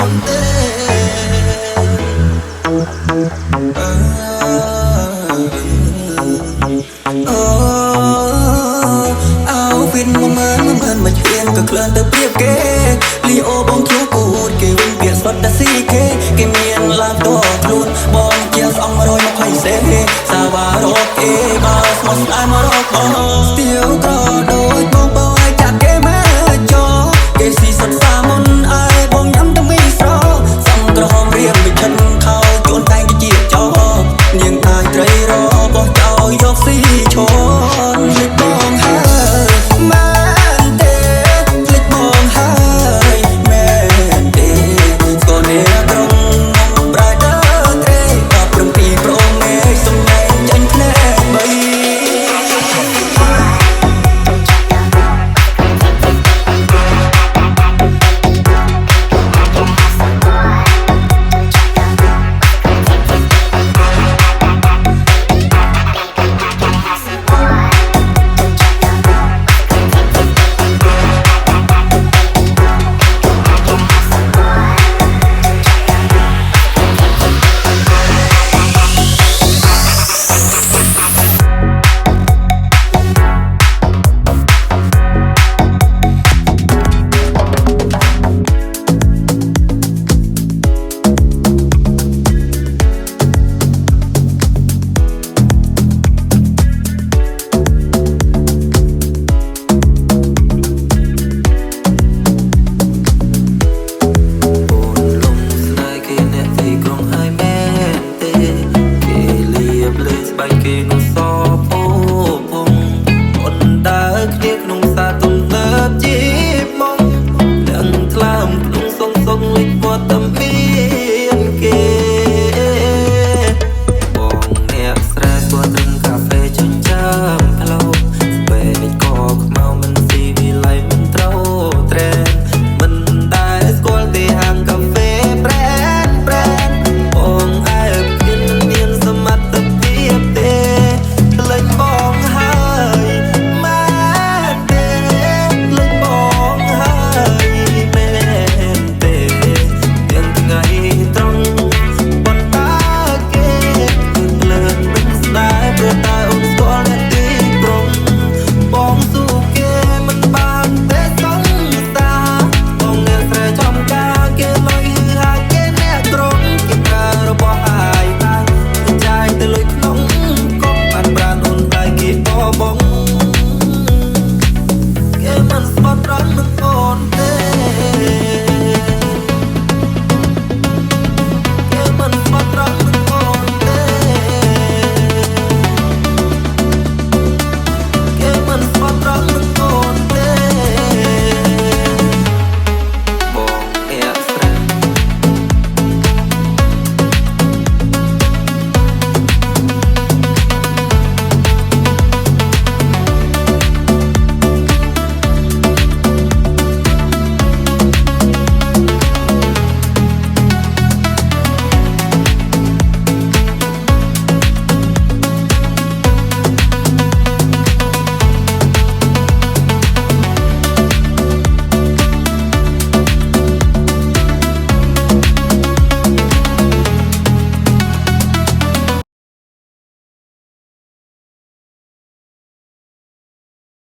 នទេអោវិនមកមើលមកជៀនក៏ក្លឿនទៅព្រៀបគេលីអូបងជួគូតគេវិញពាក្យស្បត់តែស៊ីគេមានឡើងតខ្លួនបងជាស្អង120សេសាវ៉ារកគេបើស្មោះស្អាតមករកបងស្ទៀវក្រដូចបងបើឲ្យចាក់គេមកចោគេស៊ីសុទ្ធសាមុនអាយបងញ៉ាំតែមីស្រសំក្រហមរៀមវិចិនខោជួនតែងជាចោនាងតាយត្រីរបោះចោយកស៊ីឈនលិចបងហើយមែនទេលិចបងហើយមែនទេស្គាល់អ្នកត្រង់ប្រៃដើត្រេដល់ព្រំពីប្រងមេសំឡេងចាញ់ភ្នែកបីគេនោះសពូពងអូនដើរគ្នាក្នុងសាទំនើបជីបមកនឹងថ្លើមក្នុងសុងលិចវត្តមី